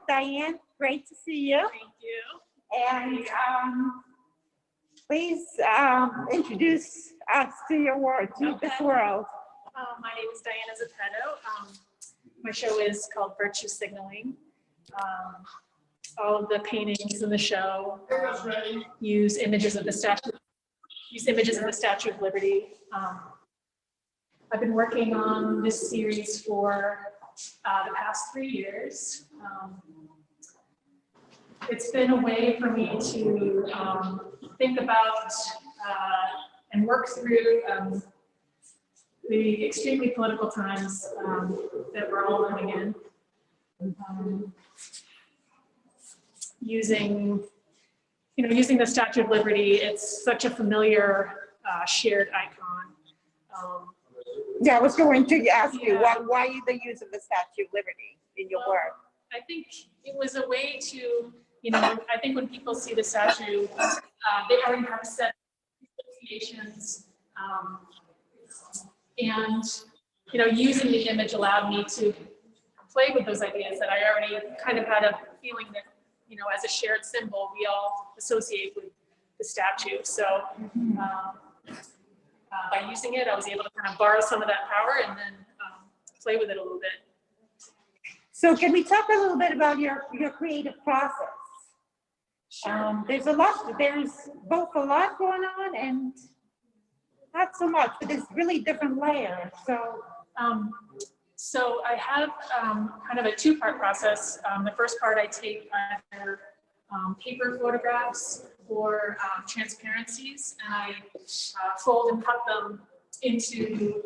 Diane, great to see you. Thank you. And please introduce us to your work, to this world. My name is Diana Zipeto. My show is called Virtue Signaling. All of the paintings in the show use images of the Statue of Liberty. I've been working on this series for the past 3 years. It's been a way for me to think about and work through the extremely political times that we're all living in. Using the Statue of Liberty, it's such a familiar shared icon. Yeah, I was going to ask you, why the use of the Statue of Liberty in your work? I think it was a way to, I think when people see the statue, they already have set associations, and using the image allowed me to play with those ideas that I already kind of had a feeling that, as a shared symbol, we all associate with the statue. So by using it, I was able to kind of borrow some of that power and then play with it a little bit. So can we talk a little bit about your creative process? Sure. There's both a lot going on and not so much, but there's really different layers. So I have kind of a two-part process. The first part, I take either paper photographs or transparencies, and I fold and cut them into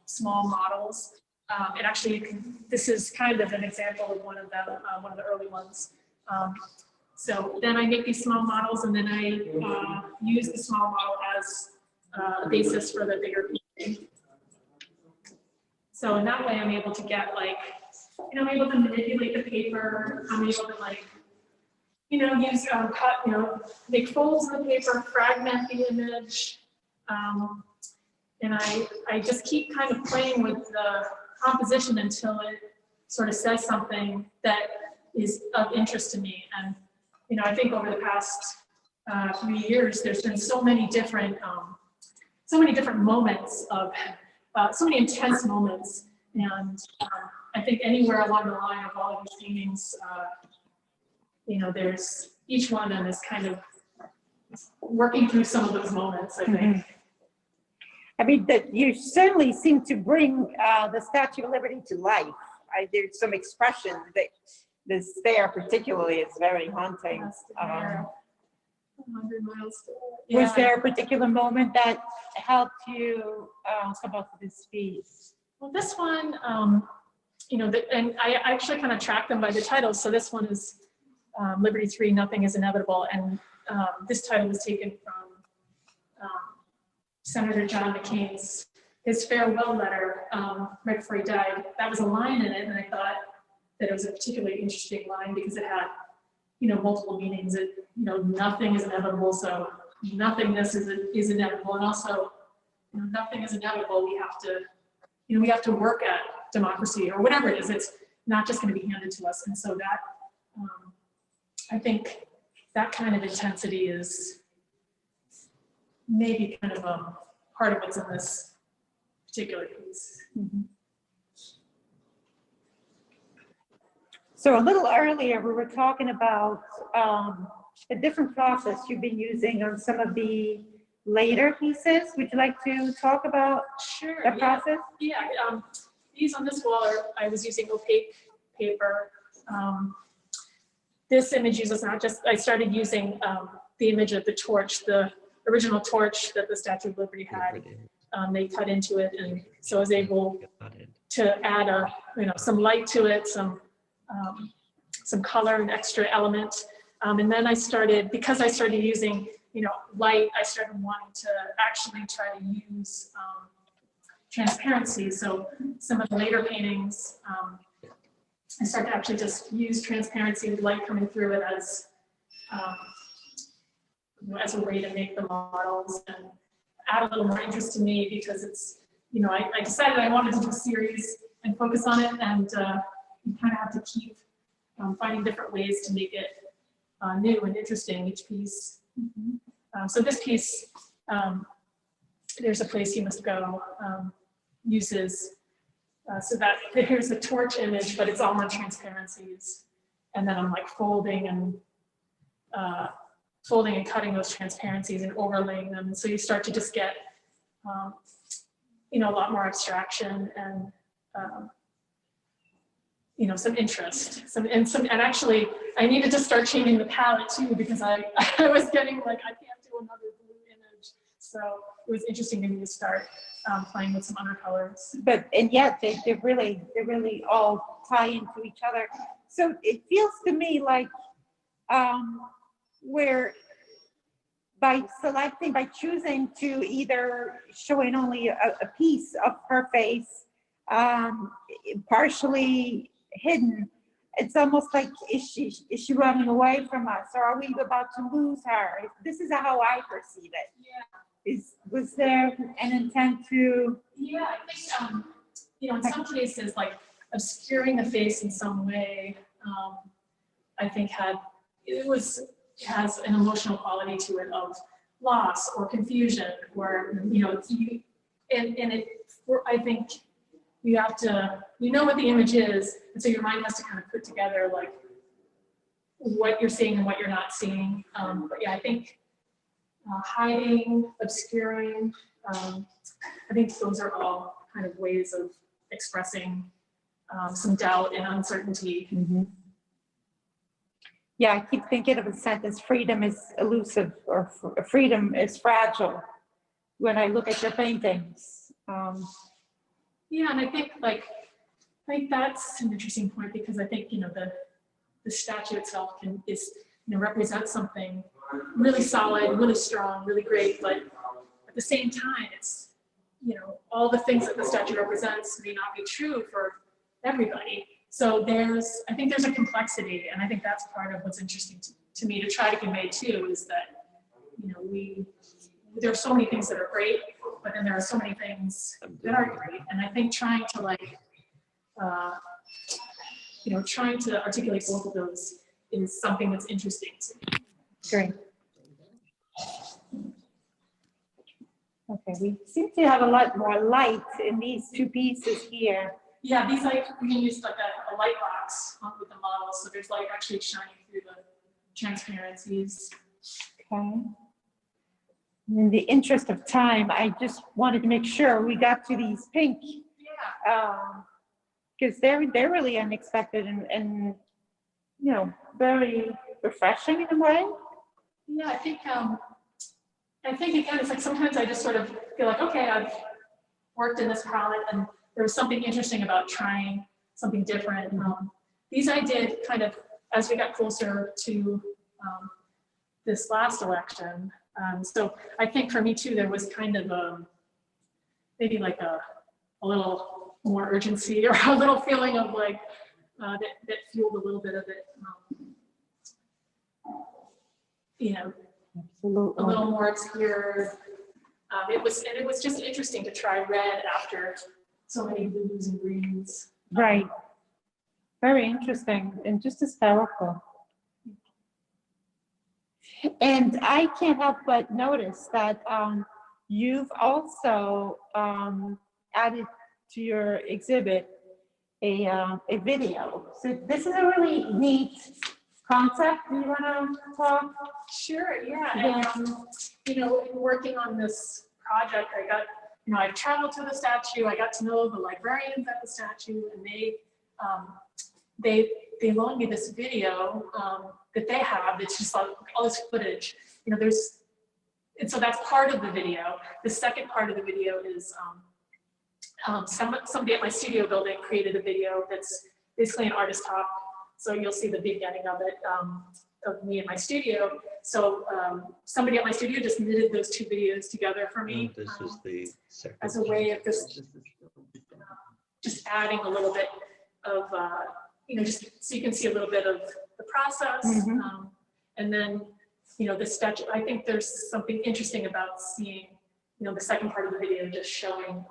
small models. And actually, this is kind of an example of one of them, one of the early ones. So then I make these small models, and then I use the small model as a basis for the bigger painting. So in that way, I'm able to get I'm able to manipulate the paper. I'm able to use cut, make folds in the paper, fragment the image, and I just keep kind of playing with the composition until it sort of says something that is of interest to me. And I think over the past 3 years, there's been so many different moments of so many intense moments, and I think anywhere along the line of all of these paintings, there's each one of them is kind of working through some of those moments, I think. I mean, that you certainly seem to bring the Statue of Liberty to life. There's some expression that this there particularly is very haunting. 100 miles. Was there a particular moment that helped you come up with this piece? Well, this one, and I actually kind of tracked them by the titles. So this one is Liberty 3, Nothing is Inevitable. And this title was taken from Senator John McCain's, his farewell letter right before he died. That was a line in it, and I thought that it was a particularly interesting line because it had, multiple meanings. Nothing is inevitable, so nothingness is inevitable, and also, nothing is inevitable. We have to work at democracy or whatever it is. It's not just going to be handed to us, and so that I think that kind of intensity is maybe kind of part of what's in this particular piece. Mm-hmm. So a little earlier, we were talking about a different process you've been using on some of the later pieces. Would you like to talk about the process? Yeah, these on this wall I was using opaque paper. This image uses not just, I started using the image of the torch, the original torch that the Statue of Liberty had. They cut into it, and so I was able to add some light to it, some color and extra element. And then because I started using, light, I started wanting to actually try to use transparency. So some of the later paintings, I started to actually just use transparency with light coming through it as a way to make the models and add a little more interest to me, because it's, I decided I wanted to do a series and focus on it, and you kind of have to keep finding different ways to make it new and interesting, each piece. So this piece, there's a place you must go, uses, so that here's a torch image, but it's all on transparencies. And then I'm like folding and cutting those transparencies and overlaying them. And so you start to just get, you know, a lot more abstraction and, you know, some interest, and actually I needed to start changing the palette too, because I was getting like, I can't do another blue image. So it was interesting to me to start playing with some undercolors. But, and yet they really all tie into each other. So it feels to me like where by choosing to either showing only a piece of her face, partially hidden, it's almost like, is she running away from us, or are we about to lose her? This is how I perceive it. Yeah. Was there an intent to? Yeah, I think, you know, in some cases, like obscuring the face in some way, I think has an emotional quality to it of loss or confusion, or, you know, I think you have to, you know what the image is, and so your mind has to kind of put together like what you're seeing and what you're not seeing. But yeah, I think hiding, obscuring, I think those are all kind of ways of expressing some doubt and uncertainty. Yeah, I keep thinking of a sentence, freedom is elusive, or freedom is fragile, when I look at your paintings. Yeah, and I think that's an interesting point, because I think, you know, the statue itself represents something really solid, really strong, really great, but at the same time, it's, you know, all the things that the statue represents may not be true for everybody. So I think there's a complexity, and I think that's part of what's interesting to me to try to convey too, is that, you know, there are so many things that are great, but then there are so many things that aren't great. And I think trying to like, you know, trying to articulate both of those is something that's interesting to me. Great. Okay, we seem to have a lot more light in these two pieces here. Yeah, these we can use like a light box with the model, so there's light actually shining through the transparencies. Okay. In the interest of time, I just wanted to make sure we got to these pink. Yeah. Because they're really unexpected and you know, very refreshing in a way. Yeah, I think again, it's like sometimes I just sort of feel like, okay, I've worked in this palette, and there was something interesting about trying something different. These I did kind of as we got closer to this last election. So I think for me too, there was kind of maybe like a little more urgency, or a little feeling of like that fueled a little bit of it. You know, absolutely. A little more obscure. It was just interesting to try red after so many blues and greens. Right. Very interesting and just as powerful. And I can't help but notice that you've also added to your exhibit a video. So this is a really neat concept. Do you want to talk? Sure, yeah. And, you know, in working on this project, I traveled to the statue. I got to know the librarians at the statue, and they loaned me this video that they have. It's just like all this footage. You know, and so that's part of the video. The second part of the video is somebody at my studio building created a video that's basically an artist talk. So you'll see the beginning of it, of me in my studio. So somebody at my studio just knitted those two videos together for me. This is the second. As a way of just adding a little bit of, you know, just so you can see a little bit of the process. Mm-hmm. And then, you know, the statue, I think there's something interesting about seeing, you know, the second part of the video just showing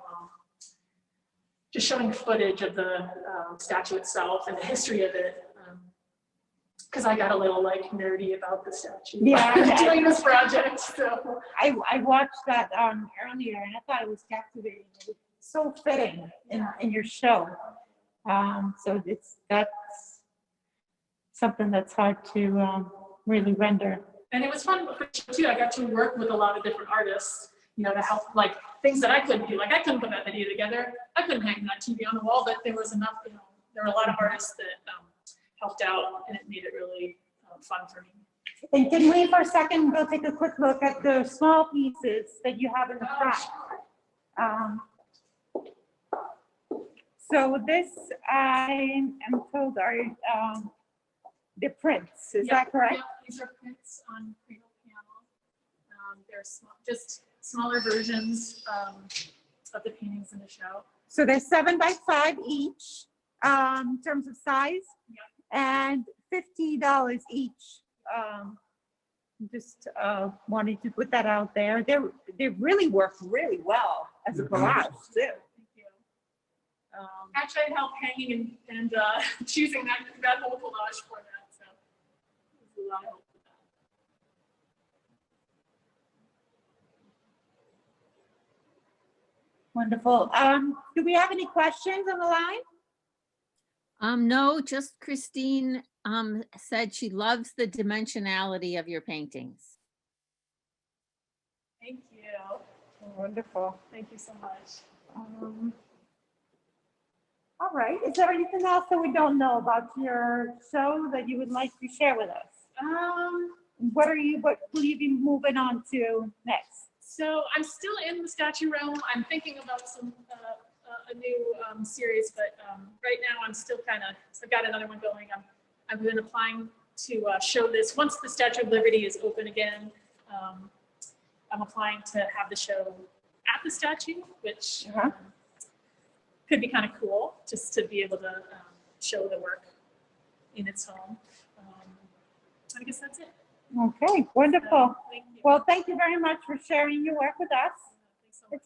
footage of the statue itself and the history of it. because I got a little like nerdy about the statue. Yeah. Doing this project, so. I watched that earlier and I thought it was captivating. It was so fitting in your show. So that's something that's hard to really render. And it was fun too. I got to work with a lot of different artists, you know, to help, like things that I couldn't do. Like I couldn't put that video together. I couldn't hang that TV on the wall, but there was enough, you know, there were a lot of artists that helped out, and it made it really fun for me. And can we for a second go take a quick look at the small pieces that you have in the front? So this, I am told, are the prints, is that correct? Yeah, these are prints on cradle panel. They're small, just smaller versions of the paintings in the show. So they're 7 by 5 each in terms of size, and $50 each. Just wanted to put that out there. They really work really well as a collage too. Thank you. Actually, I helped hanging and choosing that whole collage for that. So it was a lot of help with that. Wonderful. Do we have any questions on the line? No, just Christine said she loves the dimensionality of your paintings. Thank you. Wonderful. Thank you so much. All right. Is there anything else that we don't know about your show that you would like to share with us? What will you be moving on to next? So I'm still in the statue realm. I'm thinking about a new series, but right now I'm still I've got another one going. I've been applying to show this. Once the Statue of Liberty is open again, I'm applying to have the show at the statue, which could be kind of cool, just to be able to show the work in its home. I guess that's it. Okay, wonderful. Thank you. Well, thank you very much for sharing your work with us.